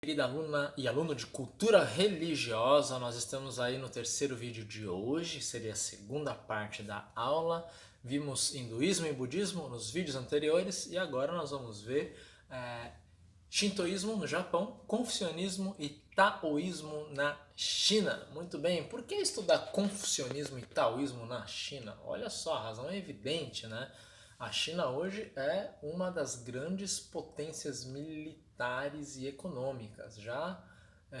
Querida aluna e aluno de cultura religiosa, nós estamos aí no terceiro vídeo de hoje, seria a segunda parte da aula. Vimos hinduísmo e budismo nos vídeos anteriores e agora nós vamos ver Shintoísmo no Japão, confucionismo e taoísmo na China. Muito bem, por que estudar confucionismo e taoísmo na China? Olha só, a razão é evidente, né? A China hoje é uma das grandes potências militares e econômicas, já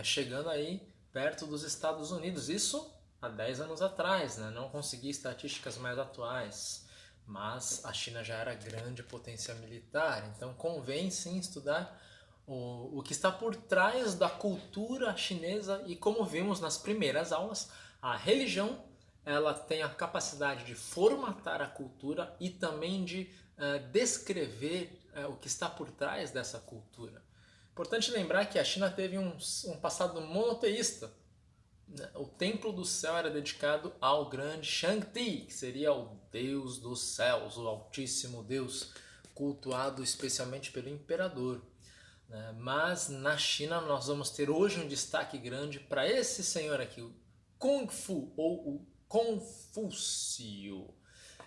chegando aí perto dos Estados Unidos. Isso há 10 anos atrás, né? Não consegui estatísticas mais atuais, mas a China já era grande potência militar, então convém sim estudar o que está por trás da cultura chinesa e, como vimos nas primeiras aulas, a religião ela tem a capacidade de formatar a cultura e também de descrever o que está por trás dessa cultura. Importante lembrar que a China teve um passado monoteísta. O templo do céu era dedicado ao grande Shangti, que seria o deus dos céus, o altíssimo deus, cultuado especialmente pelo imperador. Mas na China nós vamos ter hoje um destaque grande para esse senhor aqui, o Kung Fu, ou o Confúcio.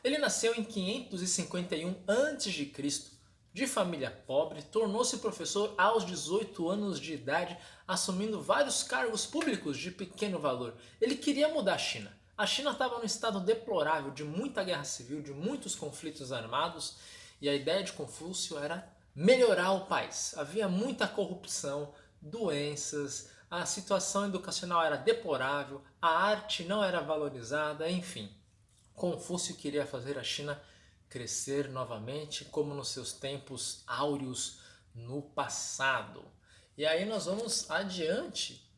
Ele nasceu em 551 a.C., de família pobre, tornou-se professor aos 18 anos de idade, assumindo vários cargos públicos de pequeno valor. Ele queria mudar a China. A China estava num estado deplorável de muita guerra civil, de muitos conflitos armados, e a ideia de Confúcio era melhorar o país. Havia muita corrupção, doenças, a situação educacional era deplorável, a arte não era valorizada, enfim. Confúcio queria fazer a China crescer novamente, como nos seus tempos áureos no passado. E aí nós vamos adiante.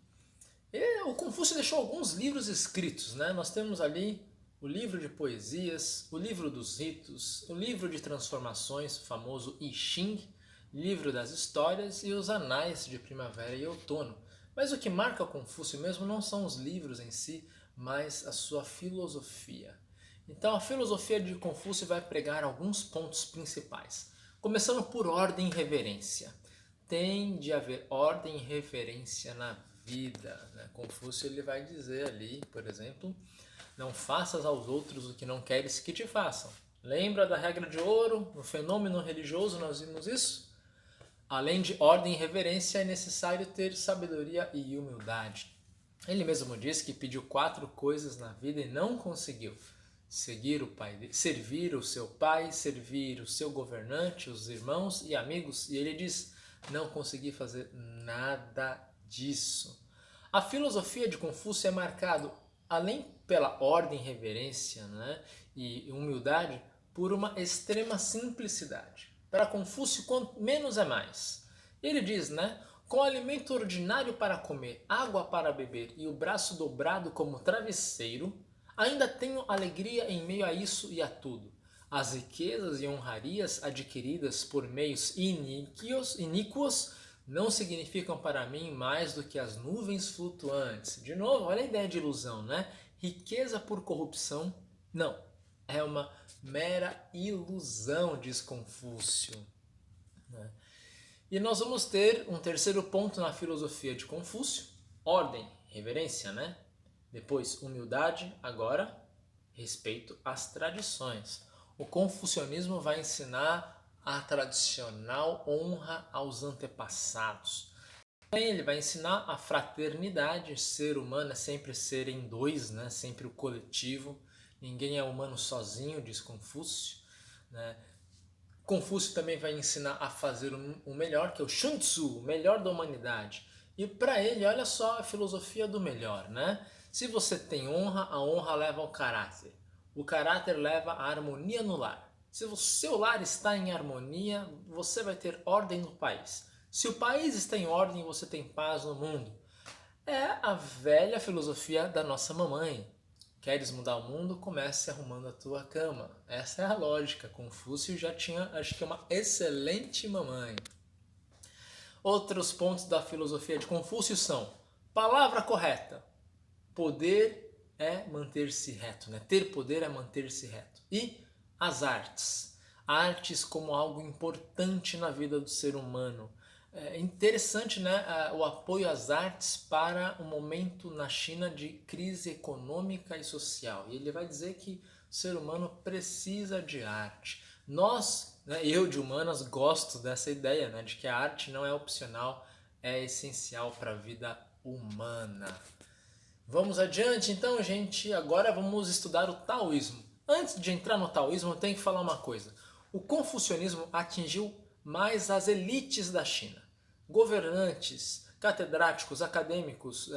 O Confúcio deixou alguns livros escritos, né? Nós temos ali o livro de poesias, o livro dos ritos, o livro de transformações, o famoso I Ching, livro das histórias e os anais de primavera e outono. Mas o que marca Confúcio mesmo não são os livros em si, mas a sua filosofia. Então a filosofia de Confúcio vai pregar alguns pontos principais. Começando por ordem e reverência. Tem de haver ordem e reverência na vida. Né? Confúcio ele vai dizer ali, por exemplo, não faças aos outros o que não queres que te façam. Lembra da regra de ouro? No fenômeno religioso nós vimos isso? Além de ordem e reverência, é necessário ter sabedoria e humildade. Ele mesmo diz que pediu 4 coisas na vida e não conseguiu. Servir o seu pai, servir o seu governante, os irmãos e amigos. E ele diz, não consegui fazer nada disso. A filosofia de Confúcio é marcada, além pela ordem e reverência, né, e humildade, por uma extrema simplicidade. Para Confúcio, quanto menos é mais. Ele diz, né? Com alimento ordinário para comer, água para beber e o braço dobrado como travesseiro, ainda tenho alegria em meio a isso e a tudo. As riquezas e honrarias adquiridas por meios iníquos não significam para mim mais do que as nuvens flutuantes. De novo, olha a ideia de ilusão, né? Riqueza por corrupção, não. É uma mera ilusão, diz Confúcio. E nós vamos ter um terceiro ponto na filosofia de Confúcio, ordem, reverência, né? Depois, humildade, agora, respeito às tradições. O confucionismo vai ensinar a tradicional honra aos antepassados. Também ele vai ensinar a fraternidade, ser humano é sempre ser em dois, né? Sempre o coletivo. Ninguém é humano sozinho, diz Confúcio. Né? Confúcio também vai ensinar a fazer o melhor, que é o Shun-Tzu, o melhor da humanidade. E para ele, olha só a filosofia do melhor, né? Se você tem honra, a honra leva ao caráter. O caráter leva à harmonia no lar. Se o seu lar está em harmonia, você vai ter ordem no país. Se o país está em ordem, você tem paz no mundo. É a velha filosofia da nossa mamãe. Queres mudar o mundo? Comece arrumando a tua cama. Essa é a lógica. Confúcio já tinha, acho que, uma excelente mamãe. Outros pontos da filosofia de Confúcio são: palavra correta. Poder é manter-se reto, né? Ter poder é manter-se reto. E as artes. Artes como algo importante na vida do ser humano. É interessante, né, o apoio às artes para um momento na China de crise econômica e social. E ele vai dizer que o ser humano precisa de arte. Nós, né, eu de humanas, gosto dessa ideia, né, de que a arte não é opcional, é essencial para a vida humana. Vamos adiante então, gente. Agora vamos estudar o taoísmo. Antes de entrar no taoísmo, eu tenho que falar uma coisa. O confucionismo atingiu mais as elites da China. Governantes, catedráticos, acadêmicos,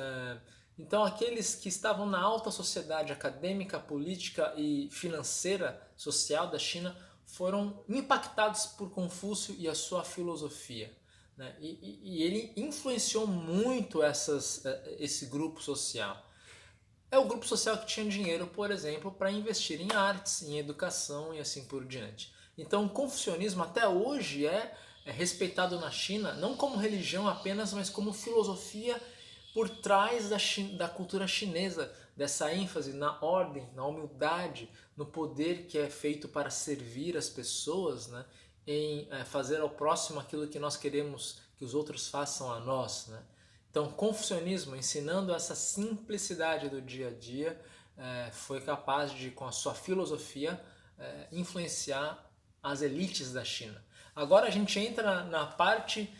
então aqueles que estavam na alta sociedade acadêmica, política e financeira social da China foram impactados por Confúcio e a sua filosofia. Né? E ele influenciou muito esse grupo social. É o grupo social que tinha dinheiro, por exemplo, para investir em artes, em educação e assim por diante. Então o confucionismo até hoje é respeitado na China não como religião apenas, mas como filosofia por trás da cultura chinesa, dessa ênfase na ordem, na humildade, no poder que é feito para servir as pessoas, né? Em fazer ao próximo aquilo que nós queremos que os outros façam a nós. Né? Então, confucionismo, ensinando essa simplicidade do dia a dia, foi capaz de, com a sua filosofia, influenciar as elites da China. Agora a gente entra na parte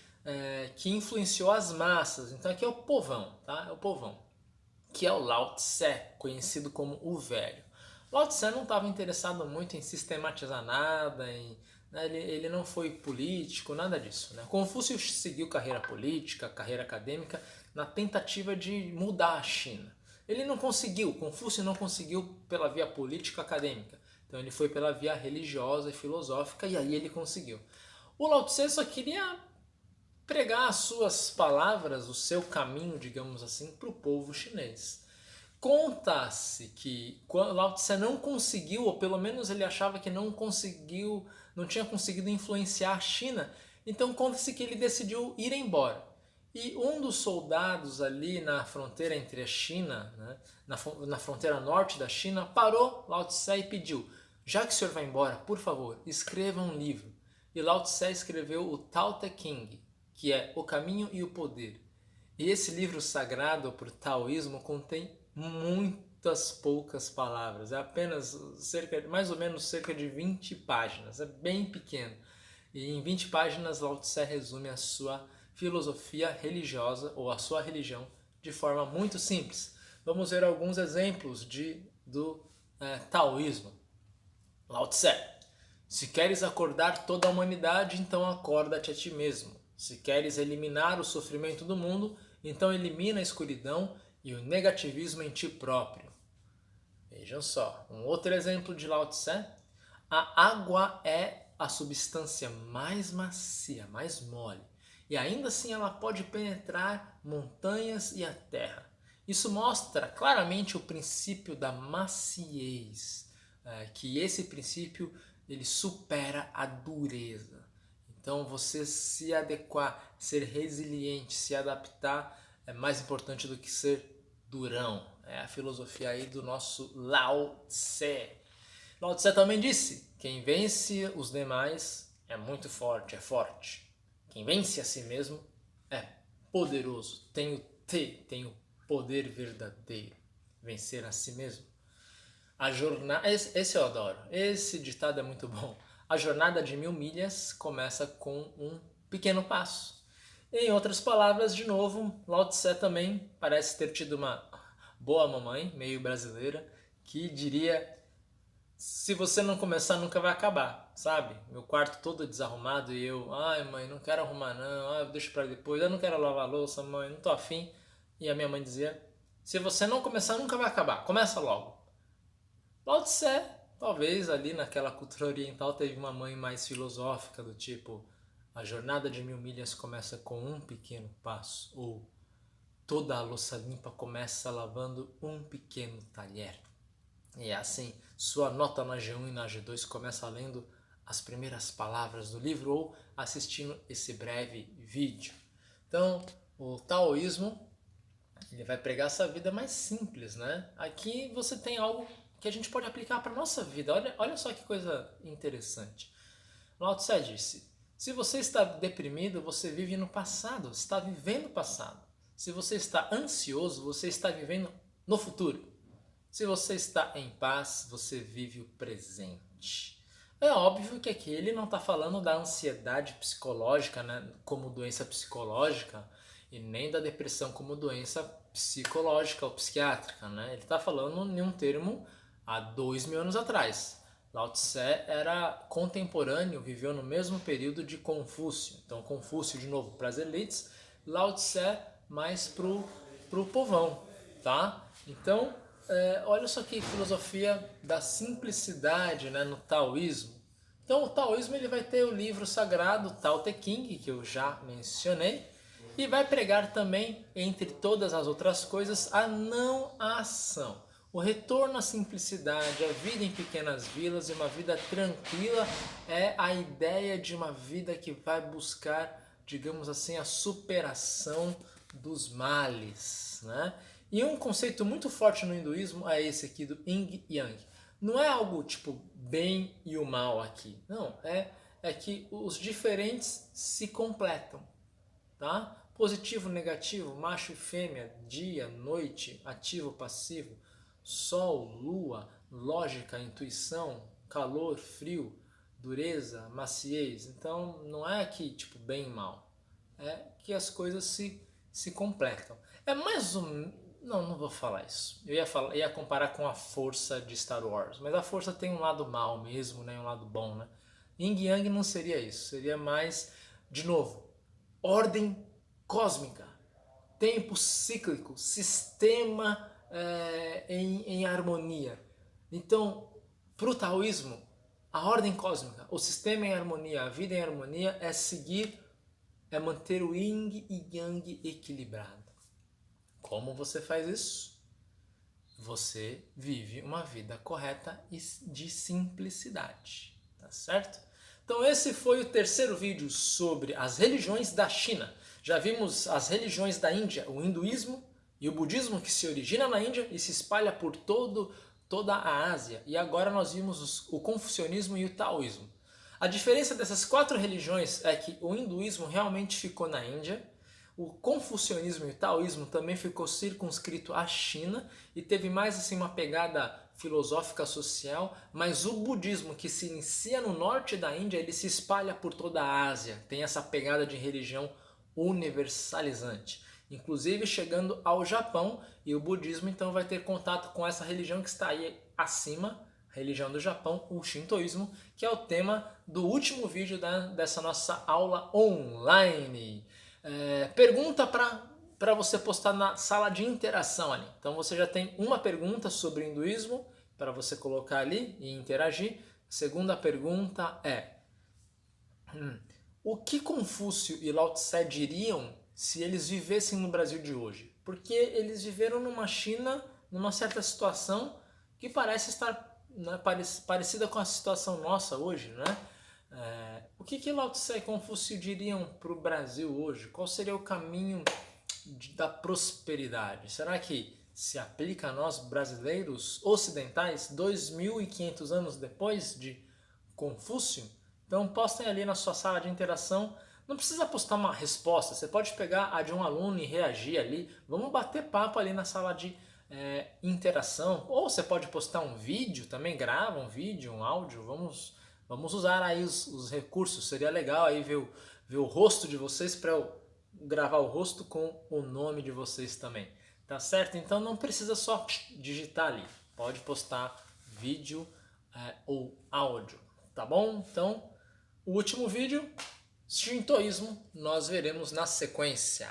que influenciou as massas. Então aqui é o povão, tá? É o povão, que é o Lao Tse, conhecido como o Velho. Lao Tse não estava interessado muito em sistematizar nada, né, ele não foi político, nada disso. Né? Confúcio seguiu carreira política, carreira acadêmica, na tentativa de mudar a China. Ele não conseguiu, Confúcio não conseguiu pela via política acadêmica. Então ele foi pela via religiosa e filosófica e aí ele conseguiu. O Lao Tse só queria pregar as suas palavras, o seu caminho, digamos assim, para o povo chinês. Conta-se que Lao Tse não conseguiu, ou pelo menos ele achava que não conseguiu, não tinha conseguido influenciar a China, então conta-se que ele decidiu ir embora. E um dos soldados ali na fronteira entre a China, né, na fronteira norte da China, parou Lao Tse e pediu: já que o senhor vai embora, por favor, escreva um livro. E Lao Tse escreveu o Tao Te Ching, que é O Caminho e o Poder. E esse livro sagrado para o taoísmo contém muitas poucas palavras, é apenas mais ou menos cerca de 20 páginas, é bem pequeno. E em 20 páginas Lao Tse resume a sua filosofia religiosa ou a sua religião de forma muito simples. Vamos ver alguns exemplos do taoísmo. Lao Tse: se queres acordar toda a humanidade, então acorda-te a ti mesmo. Se queres eliminar o sofrimento do mundo, então elimina a escuridão e o negativismo em ti próprio. Vejam só, um outro exemplo de Lao Tse: a água é a substância mais macia, mais mole, e ainda assim ela pode penetrar montanhas e a terra. Isso mostra claramente o princípio da maciez, que esse princípio ele supera a dureza. Então você se adequar, ser resiliente, se adaptar é mais importante do que ser durão. É a filosofia aí do nosso Lao Tse. Lao Tse também disse: quem vence os demais é muito forte, é forte. Quem vence a si mesmo é poderoso, tem o poder verdadeiro. Vencer a si mesmo. A jornada, esse eu adoro, esse ditado é muito bom. A jornada de 1000 milhas começa com um pequeno passo. Em outras palavras, de novo, Lao Tse também parece ter tido uma boa mamãe, meio brasileira, que diria: se você não começar, nunca vai acabar, sabe? Meu quarto todo desarrumado e eu: ai mãe, não quero arrumar não, deixa pra depois, eu não quero lavar a louça, mãe, não tô afim. E a minha mãe dizia: se você não começar, nunca vai acabar, começa logo. Lao Tse, talvez ali naquela cultura oriental, teve uma mãe mais filosófica, do tipo: a jornada de 1000 milhas começa com um pequeno passo, ou toda a louça limpa começa lavando um pequeno talher. E assim, sua nota na G1 e na G2 começa lendo as primeiras palavras do livro ou assistindo esse breve vídeo. Então, o taoísmo, ele vai pregar essa vida mais simples, né? Aqui você tem algo que a gente pode aplicar para a nossa vida. Olha só que coisa interessante. Lao Tse disse: Se você está deprimido, você vive no passado, você está vivendo o passado. Se você está ansioso, você está vivendo no futuro. Se você está em paz, você vive o presente. É óbvio que aqui ele não está falando da ansiedade psicológica, né, como doença psicológica, e nem da depressão como doença psicológica ou psiquiátrica. Né? Ele está falando em um termo há 2000 anos atrás. Lao Tse era contemporâneo, viveu no mesmo período de Confúcio. Então, Confúcio, de novo, para as elites, Lao Tse mais pro povão, tá? Então, olha só que filosofia da simplicidade, né, no taoísmo. Então, o taoísmo ele vai ter o livro sagrado Tao Te Ching, que eu já mencionei, e vai pregar também, entre todas as outras coisas, a não ação. O retorno à simplicidade, a vida em pequenas vilas e uma vida tranquila é a ideia de uma vida que vai buscar, digamos assim, a superação dos males, né? E um conceito muito forte no hinduísmo é esse aqui do Yin e Yang. Não é algo tipo bem e o mal aqui. Não, é que os diferentes se completam, tá? Positivo, negativo, macho e fêmea, dia, noite, ativo, passivo, sol, lua, lógica, intuição, calor, frio, dureza, maciez. Então não é aqui tipo bem e mal. É que as coisas se completam. É mais um... Não vou falar isso. Eu ia comparar com a força de Star Wars. Mas a força tem um lado mal mesmo, né? Um lado bom, né? Yin Yang não seria isso. Seria mais, de novo, ordem cósmica, tempo cíclico, sistema em harmonia. Então, para o taoísmo, a ordem cósmica, o sistema em harmonia, a vida em harmonia é seguir, é manter o yin e yang equilibrado. Como você faz isso? Você vive uma vida correta e de simplicidade, tá certo? Então esse foi o terceiro vídeo sobre as religiões da China. Já vimos as religiões da Índia, o hinduísmo e o budismo que se origina na Índia e se espalha por toda a Ásia. E agora nós vimos o confucionismo e o taoísmo. A diferença dessas quatro religiões é que o hinduísmo realmente ficou na Índia, o confucionismo e o taoísmo também ficou circunscrito à China e teve mais assim uma pegada filosófica social, mas o budismo, que se inicia no norte da Índia, ele se espalha por toda a Ásia, tem essa pegada de religião universalizante, inclusive chegando ao Japão, e o budismo então vai ter contato com essa religião que está aí acima, a religião do Japão, o Shintoísmo, que é o tema do último vídeo dessa nossa aula online. Pergunta para você postar na sala de interação ali. Então você já tem uma pergunta sobre hinduísmo para você colocar ali e interagir. Segunda pergunta é: o que Confúcio e Lao Tse diriam se eles vivessem no Brasil de hoje? Porque eles viveram numa China, numa certa situação que parece estar, né, parecida com a situação nossa hoje, né? O que Lao Tse e Confúcio diriam para o Brasil hoje? Qual seria o caminho da prosperidade? Será que se aplica a nós brasileiros ocidentais 2.500 anos depois de Confúcio? Então postem ali na sua sala de interação. Não precisa postar uma resposta, você pode pegar a de um aluno e reagir ali. Vamos bater papo ali na sala de interação. Ou você pode postar um vídeo, também grava um vídeo, um áudio. Vamos usar aí os recursos. Seria legal aí ver o rosto de vocês para eu gravar o rosto com o nome de vocês também. Tá certo? Então não precisa só digitar ali. Pode postar vídeo ou áudio. Tá bom? Então, o último vídeo, Shintoísmo, nós veremos na sequência.